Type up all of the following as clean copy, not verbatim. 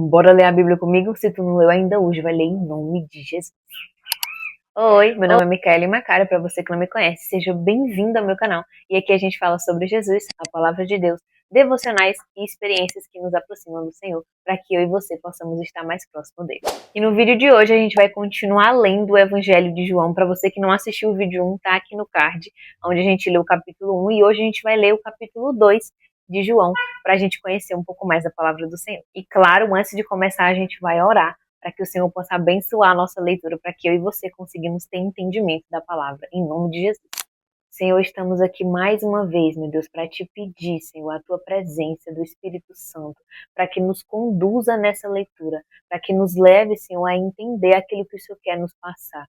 Bora ler a Bíblia comigo? Se tu não leu ainda hoje, vai ler em nome de Jesus. Oi, meu nome é Micaela Macara, para você que não me conhece, seja bem-vindo ao meu canal. E aqui a gente fala sobre Jesus, a Palavra de Deus, devocionais e experiências que nos aproximam do Senhor, para que eu e você possamos estar mais próximo dele. E no vídeo de hoje a gente vai continuar lendo o Evangelho de João. Para você que não assistiu o vídeo 1, tá aqui no card, onde a gente leu o capítulo 1, e hoje a gente vai ler o capítulo 2 de João, para a gente conhecer um pouco mais da Palavra do Senhor. E claro, antes de começar a gente vai orar, para que o Senhor possa abençoar a nossa leitura, para que eu e você conseguimos ter entendimento da palavra, em nome de Jesus. Senhor, estamos aqui mais uma vez, meu Deus, para te pedir, Senhor, a tua presença do Espírito Santo, para que nos conduza nessa leitura, para que nos leve, Senhor, a entender aquilo que o Senhor quer nos passar,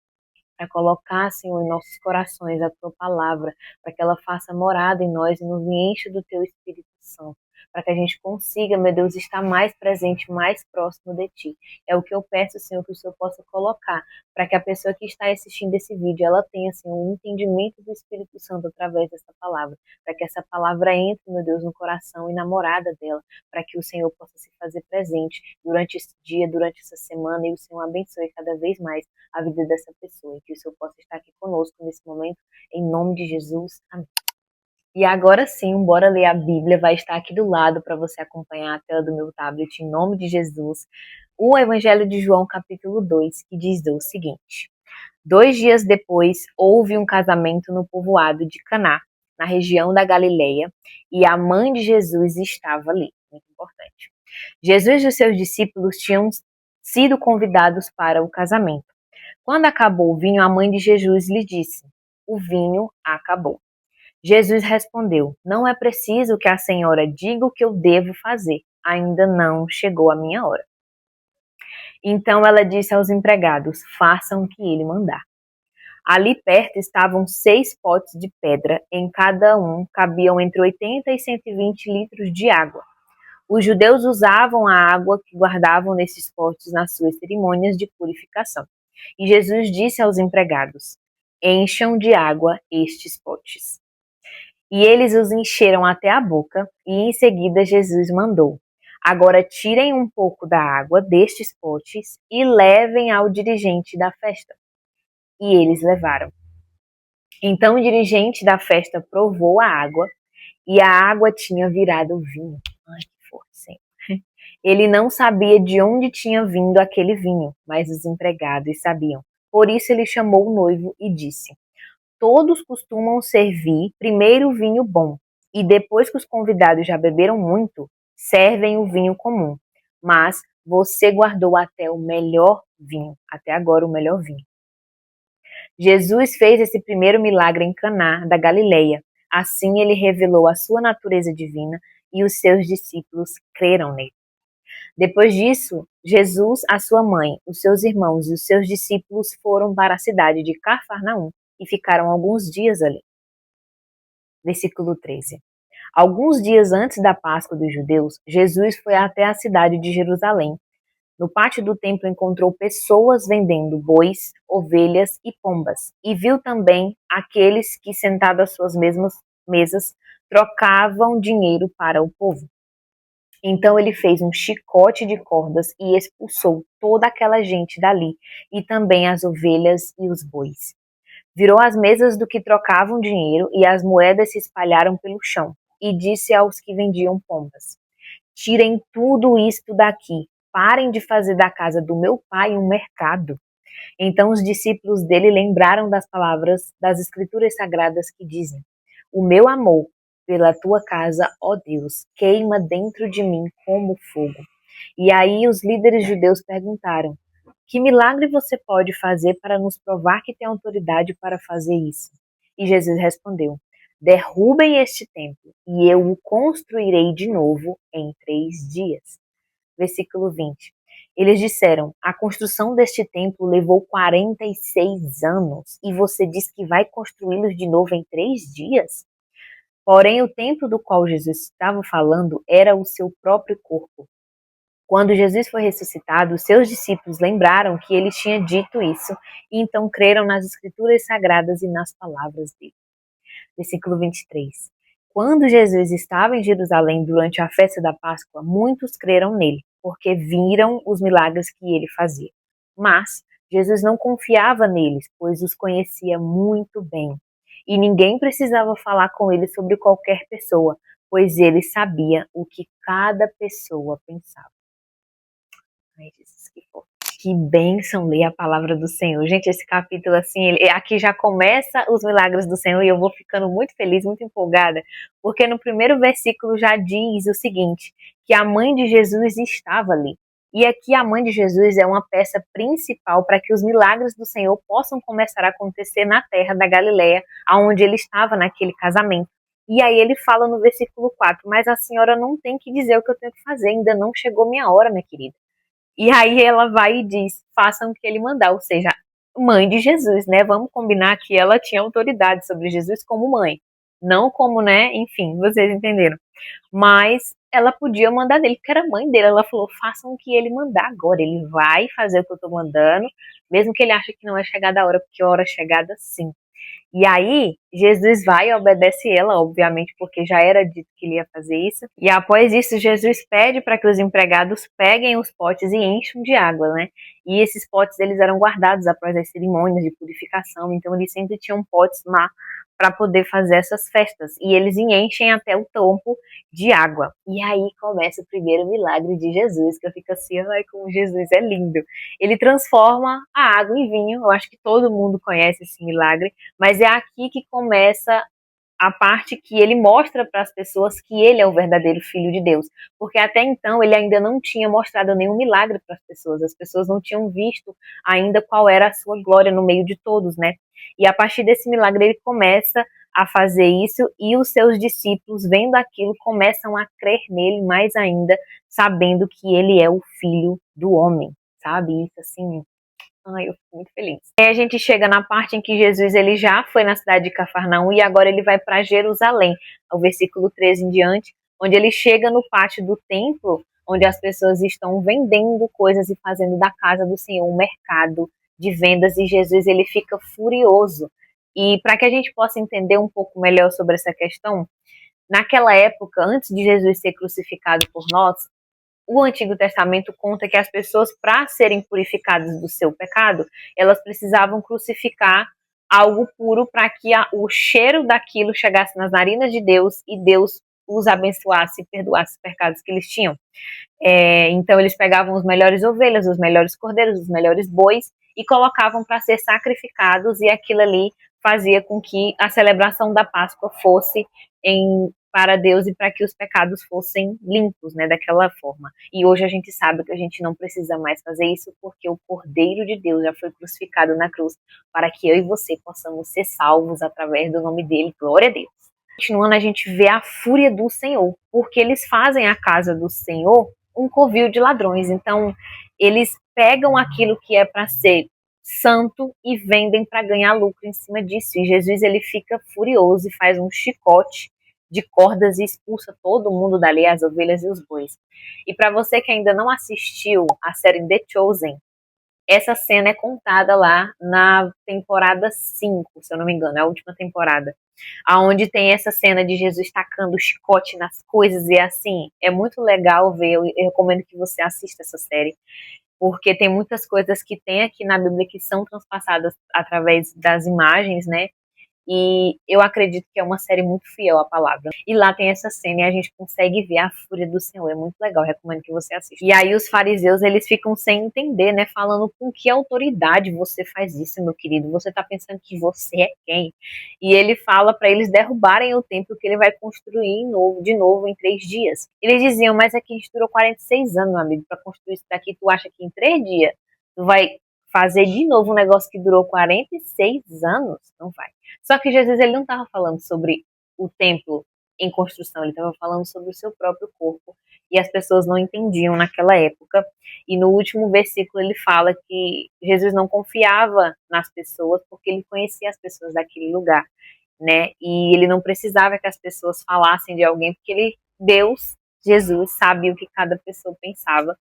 para colocar, Senhor, em nossos corações a tua palavra, para que ela faça morada em nós e nos encha do teu Espírito Santo, para que a gente consiga, meu Deus, estar mais presente, mais próximo de ti. É o que eu peço, Senhor, que o Senhor possa colocar, para que a pessoa que está assistindo esse vídeo, ela tenha, Senhor, um entendimento do Espírito Santo através dessa palavra, para que essa palavra entre, meu Deus, no coração e na morada dela, para que o Senhor possa se fazer presente durante esse dia, durante essa semana, e o Senhor abençoe cada vez mais a vida dessa pessoa, e que o Senhor possa estar aqui conosco nesse momento, em nome de Jesus. Amém. E agora sim, bora ler a Bíblia, vai estar aqui do lado para você acompanhar a tela do meu tablet, em nome de Jesus. O Evangelho de João, capítulo 2, que diz o seguinte: 2 dias depois, houve um casamento no povoado de Caná, na região da Galileia, e a mãe de Jesus estava ali. Muito importante. Jesus e os seus discípulos tinham sido convidados para o casamento. Quando acabou o vinho, a mãe de Jesus lhe disse: o vinho acabou. Jesus respondeu: não é preciso que a senhora diga o que eu devo fazer. Ainda não chegou a minha hora. Então ela disse aos empregados: façam o que ele mandar. Ali perto estavam 6 potes de pedra, em cada um cabiam entre 80 e 120 litros de água. Os judeus usavam a água que guardavam nesses potes nas suas cerimônias de purificação. E Jesus disse aos empregados: encham de água estes potes. E eles os encheram até a boca, e em seguida Jesus mandou: agora tirem um pouco da água destes potes e levem ao dirigente da festa. E eles levaram. Então o dirigente da festa provou a água, e a água tinha virado vinho. Ai, que força, hein? Ele não sabia de onde tinha vindo aquele vinho, mas os empregados sabiam. Por isso ele chamou o noivo e disse: todos costumam servir primeiro o vinho bom, e depois que os convidados já beberam muito, servem o vinho comum. Mas você guardou até o melhor vinho, até agora o melhor vinho. Jesus fez esse primeiro milagre em Caná da Galileia. Assim ele revelou a sua natureza divina e os seus discípulos creram nele. Depois disso, Jesus, a sua mãe, os seus irmãos e os seus discípulos foram para a cidade de Cafarnaum e ficaram alguns dias ali. Versículo 13. Alguns dias antes da Páscoa dos judeus, Jesus foi até a cidade de Jerusalém. No pátio do templo encontrou pessoas vendendo bois, ovelhas e pombas, e viu também aqueles que, sentados às suas mesmas mesas, trocavam dinheiro para o povo. Então ele fez um chicote de cordas e expulsou toda aquela gente dali, e também as ovelhas e os bois. Virou as mesas do que trocavam dinheiro, e as moedas se espalharam pelo chão, e disse aos que vendiam pombas: tirem tudo isto daqui, parem de fazer da casa do meu pai um mercado. Então os discípulos dele lembraram das palavras das Escrituras Sagradas que dizem: o meu amor pela tua casa, ó Deus, queima dentro de mim como fogo. E aí os líderes judeus perguntaram: que milagre você pode fazer para nos provar que tem autoridade para fazer isso? E Jesus respondeu: derrubem este templo e eu o construirei de novo em 3 dias. Versículo 20. Eles disseram: a construção deste templo levou 46 anos e você diz que vai construí-los de novo em 3 dias? Porém, o templo do qual Jesus estava falando era o seu próprio corpo. Quando Jesus foi ressuscitado, seus discípulos lembraram que ele tinha dito isso e então creram nas Escrituras Sagradas e nas palavras dele. Versículo 23. Quando Jesus estava em Jerusalém durante a festa da Páscoa, muitos creram nele, porque viram os milagres que ele fazia. Mas Jesus não confiava neles, pois os conhecia muito bem. E ninguém precisava falar com ele sobre qualquer pessoa, pois ele sabia o que cada pessoa pensava. Ai, Jesus, que forte. Que bênção ler a palavra do Senhor. Gente, esse capítulo, assim, aqui já começa os milagres do Senhor e eu vou ficando muito feliz, muito empolgada, porque no primeiro versículo já diz o seguinte, que a mãe de Jesus estava ali. E aqui a mãe de Jesus é uma peça principal para que os milagres do Senhor possam começar a acontecer na terra da Galileia, aonde ele estava naquele casamento. E aí ele fala no versículo 4, mas a senhora não tem que dizer o que eu tenho que fazer, ainda não chegou minha hora, minha querida. E aí ela vai e diz, façam o que ele mandar, ou seja, mãe de Jesus, né? Vamos combinar que ela tinha autoridade sobre Jesus como mãe, não como, né? Enfim, vocês entenderam. Mas ela podia mandar dele, porque era mãe dele. Ela falou, façam o que ele mandar agora. Ele vai fazer o que eu tô mandando, mesmo que ele ache que não é chegada a hora, porque a hora é chegada sim. E aí, Jesus vai e obedece ela, obviamente, porque já era dito que ele ia fazer isso. E após isso, Jesus pede para que os empregados peguem os potes e encham de água, né? E esses potes, eles eram guardados após as cerimônias de purificação, então eles sempre tinham potes lá para poder fazer essas festas. E eles enchem até o topo de água. E aí começa o primeiro milagre de Jesus, que eu fico assim, ai, como Jesus é lindo. Ele transforma a água em vinho, eu acho que todo mundo conhece esse milagre, mas é aqui que começa a parte que ele mostra para as pessoas que ele é o verdadeiro Filho de Deus. Porque até então ele ainda não tinha mostrado nenhum milagre para as pessoas não tinham visto ainda qual era a sua glória no meio de todos, né? E a partir desse milagre ele começa a fazer isso e os seus discípulos, vendo aquilo, começam a crer nele mais ainda, sabendo que ele é o Filho do homem, sabe? Isso assim, ai, eu fico muito feliz. Aí a gente chega na parte em que Jesus ele já foi na cidade de Cafarnaum e agora ele vai para Jerusalém, o versículo 13 em diante, onde ele chega no pátio do templo, onde as pessoas estão vendendo coisas e fazendo da casa do Senhor um mercado de vendas, e Jesus ele fica furioso. E para que a gente possa entender um pouco melhor sobre essa questão, naquela época, antes de Jesus ser crucificado por nós, o Antigo Testamento conta que as pessoas, para serem purificadas do seu pecado, elas precisavam crucificar algo puro para que o cheiro daquilo chegasse nas narinas de Deus e Deus os abençoasse e perdoasse os pecados que eles tinham. Então eles pegavam as melhores ovelhas, os melhores cordeiros, os melhores bois e colocavam para ser sacrificados, e aquilo ali fazia com que a celebração da Páscoa fosse para Deus e para que os pecados fossem limpos, né, daquela forma. E hoje a gente sabe que a gente não precisa mais fazer isso, porque o Cordeiro de Deus já foi crucificado na cruz para que eu e você possamos ser salvos através do nome dele. Glória a Deus. Continuando, a gente vê a fúria do Senhor, porque eles fazem a casa do Senhor um covil de ladrões. Então, eles pegam aquilo que é para ser santo e vendem para ganhar lucro em cima disso. E Jesus ele fica furioso e faz um chicote de cordas e expulsa todo mundo dali, as ovelhas e os bois. E para você que ainda não assistiu a série The Chosen, essa cena é contada lá na temporada 5, se eu não me engano, é a última temporada, aonde tem essa cena de Jesus tacando o chicote nas coisas, e assim, é muito legal ver, eu recomendo que você assista essa série, porque tem muitas coisas que tem aqui na Bíblia que são transpassadas através das imagens, né? E eu acredito que é uma série muito fiel à palavra. E lá tem essa cena e a gente consegue ver a fúria do Senhor. É muito legal, recomendo que você assista. E aí os fariseus, eles ficam sem entender, né? Falando com que autoridade você faz isso, meu querido? Você tá pensando que você é quem? E ele fala para eles derrubarem o templo que ele vai construir de novo em 3 dias. Eles diziam, mas aqui a gente durou 46 anos, meu amigo, para construir isso daqui. Tu acha que em 3 dias tu vai fazer de novo um negócio que durou 46 anos? Não vai. Só que Jesus ele não estava falando sobre o templo em construção, ele estava falando sobre o seu próprio corpo, e as pessoas não entendiam naquela época. E no último versículo ele fala que Jesus não confiava nas pessoas porque ele conhecia as pessoas daquele lugar, né? E ele não precisava que as pessoas falassem de alguém, porque Deus, Jesus, sabia o que cada pessoa pensava,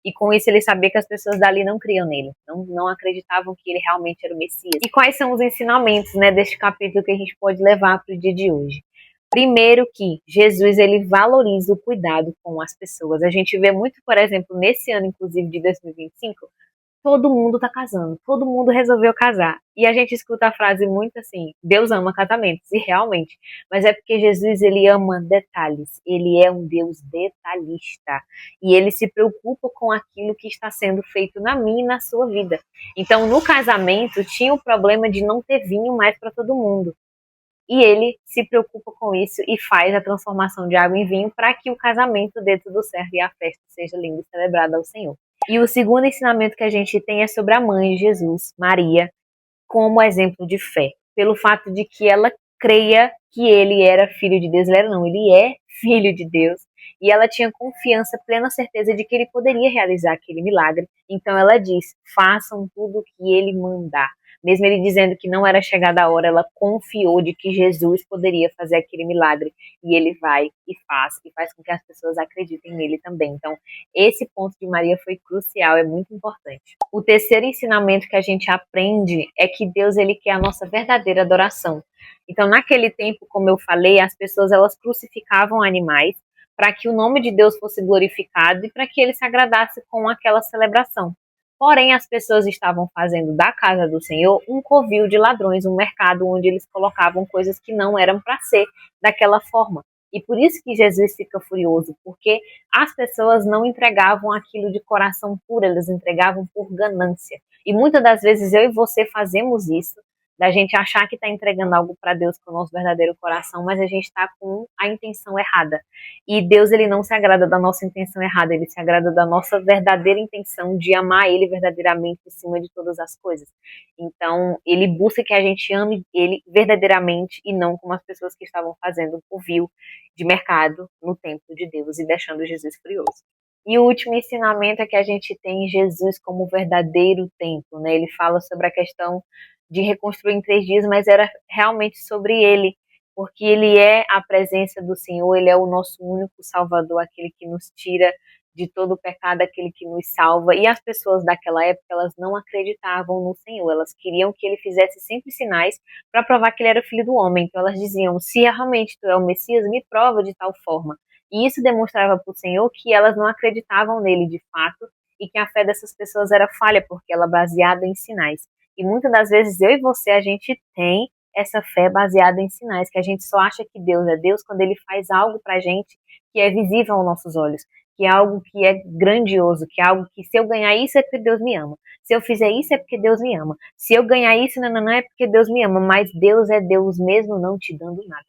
e com isso ele sabia que as pessoas dali não criam nele, não acreditavam que ele realmente era o Messias. E quais são os ensinamentos, né, deste capítulo que a gente pode levar para o dia de hoje? Primeiro que Jesus, ele valoriza o cuidado com as pessoas. A gente vê muito, por exemplo, nesse ano, inclusive, de 2025, todo mundo tá casando, todo mundo resolveu casar. E a gente escuta a frase muito assim, Deus ama casamentos, e realmente, mas é porque Jesus, ele ama detalhes, ele é um Deus detalhista, e ele se preocupa com aquilo que está sendo feito na minha e na sua vida. Então, no casamento, tinha o problema de não ter vinho mais para todo mundo. E ele se preocupa com isso e faz a transformação de água em vinho para que o casamento dê tudo certo e a festa seja linda e celebrada ao Senhor. E o segundo ensinamento que a gente tem é sobre a mãe de Jesus, Maria, como exemplo de fé, pelo fato de que ela creia que ele era filho de Deus. Ele era não, ele é filho de Deus. E ela tinha confiança, plena certeza de que ele poderia realizar aquele milagre. Então ela diz: façam tudo o que ele mandar. Mesmo ele dizendo que não era chegada a hora, ela confiou de que Jesus poderia fazer aquele milagre. E ele vai e faz com que as pessoas acreditem nele também. Então, esse ponto de Maria foi crucial, é muito importante. O terceiro ensinamento que a gente aprende é que Deus, ele quer a nossa verdadeira adoração. Então, naquele tempo, como eu falei, as pessoas, elas crucificavam animais para que o nome de Deus fosse glorificado e para que ele se agradasse com aquela celebração. Porém, as pessoas estavam fazendo da casa do Senhor um covil de ladrões, um mercado onde eles colocavam coisas que não eram para ser daquela forma. E por isso que Jesus fica furioso, porque as pessoas não entregavam aquilo de coração puro, eles entregavam por ganância. E muitas das vezes eu e você fazemos isso, da gente achar que está entregando algo para Deus com o nosso verdadeiro coração, mas a gente está com a intenção errada. E Deus, ele não se agrada da nossa intenção errada, ele se agrada da nossa verdadeira intenção de amar ele verdadeiramente em cima de todas as coisas. Então, ele busca que a gente ame ele verdadeiramente e não como as pessoas que estavam fazendo o vil de mercado no templo de Deus e deixando Jesus furioso. E o último ensinamento é que a gente tem Jesus como verdadeiro templo, né? Ele fala sobre a questão de reconstruir em 3 dias, mas era realmente sobre ele, porque ele é a presença do Senhor, ele é o nosso único Salvador, aquele que nos tira de todo o pecado, aquele que nos salva. E as pessoas daquela época, elas não acreditavam no Senhor, elas queriam que ele fizesse sempre sinais para provar que ele era o filho do homem. Então elas diziam: se realmente tu é o Messias, me prova de tal forma. E isso demonstrava para o Senhor que elas não acreditavam nele de fato e que a fé dessas pessoas era falha, porque ela é baseada em sinais. E muitas das vezes eu e você, a gente tem essa fé baseada em sinais, que a gente só acha que Deus é Deus quando ele faz algo pra gente que é visível aos nossos olhos, que é algo que é grandioso, que é algo que se eu ganhar isso é porque Deus me ama. Se eu fizer isso é porque Deus me ama. Se eu ganhar isso, não é porque Deus me ama, mas Deus é Deus mesmo não te dando nada.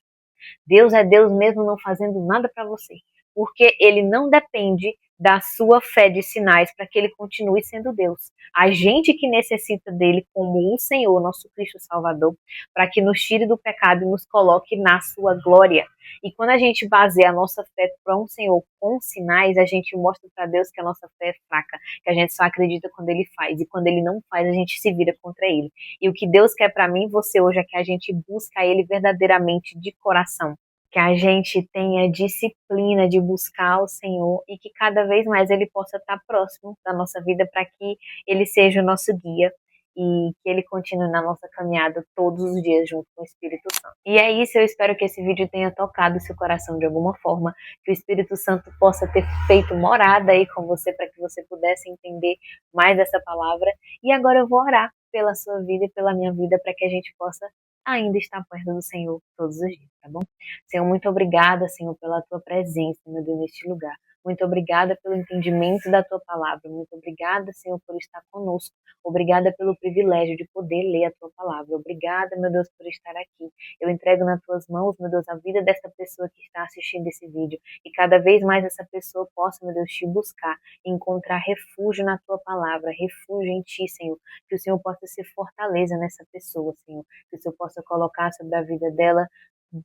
Deus é Deus mesmo não fazendo nada para você, porque ele não depende da sua fé de sinais para que ele continue sendo Deus. A gente que necessita dele como o Senhor, nosso Cristo Salvador, para que nos tire do pecado e nos coloque na sua glória. E quando a gente baseia a nossa fé para um Senhor com sinais, a gente mostra para Deus que a nossa fé é fraca, que a gente só acredita quando ele faz, e quando ele não faz, a gente se vira contra ele. E o que Deus quer para mim e você hoje é que a gente busca ele verdadeiramente de coração, que a gente tenha disciplina de buscar o Senhor e que cada vez mais ele possa estar próximo da nossa vida para que ele seja o nosso guia e que ele continue na nossa caminhada todos os dias junto com o Espírito Santo. E é isso, eu espero que esse vídeo tenha tocado o seu coração de alguma forma, que o Espírito Santo possa ter feito morada aí com você para que você pudesse entender mais essa palavra. E agora eu vou orar pela sua vida e pela minha vida para que a gente possa ainda estar perto do Senhor todos os dias, tá bom? Senhor, muito obrigada, Senhor, pela tua presença, meu Deus, neste lugar. Muito obrigada pelo entendimento da tua palavra. Muito obrigada, Senhor, por estar conosco. Obrigada pelo privilégio de poder ler a tua palavra. Obrigada, meu Deus, por estar aqui. Eu entrego nas tuas mãos, meu Deus, a vida dessa pessoa que está assistindo esse vídeo. E cada vez mais essa pessoa possa, meu Deus, te buscar, encontrar refúgio na tua palavra, refúgio em ti, Senhor. Que o Senhor possa ser fortaleza nessa pessoa, Senhor. Que o Senhor possa colocar sobre a vida dela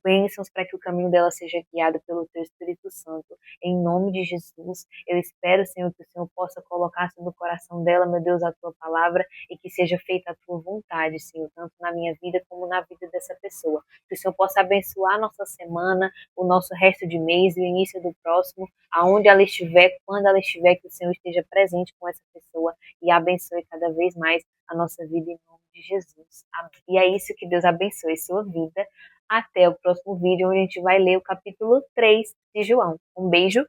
bênçãos para que o caminho dela seja guiado pelo teu Espírito Santo. Em nome de Jesus, eu espero, Senhor, que o Senhor possa colocar sobre o coração dela, meu Deus, a tua palavra e que seja feita a tua vontade, Senhor, tanto na minha vida como na vida dessa pessoa. Que o Senhor possa abençoar a nossa semana, o nosso resto de mês e o início do próximo, aonde ela estiver, quando ela estiver, que o Senhor esteja presente com essa pessoa e abençoe cada vez mais a nossa vida em nome de Jesus. Amém. E é isso, que Deus abençoe sua vida, até o próximo vídeo, onde a gente vai ler o capítulo 3 de João. Um beijo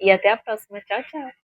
e até a próxima. Tchau, tchau!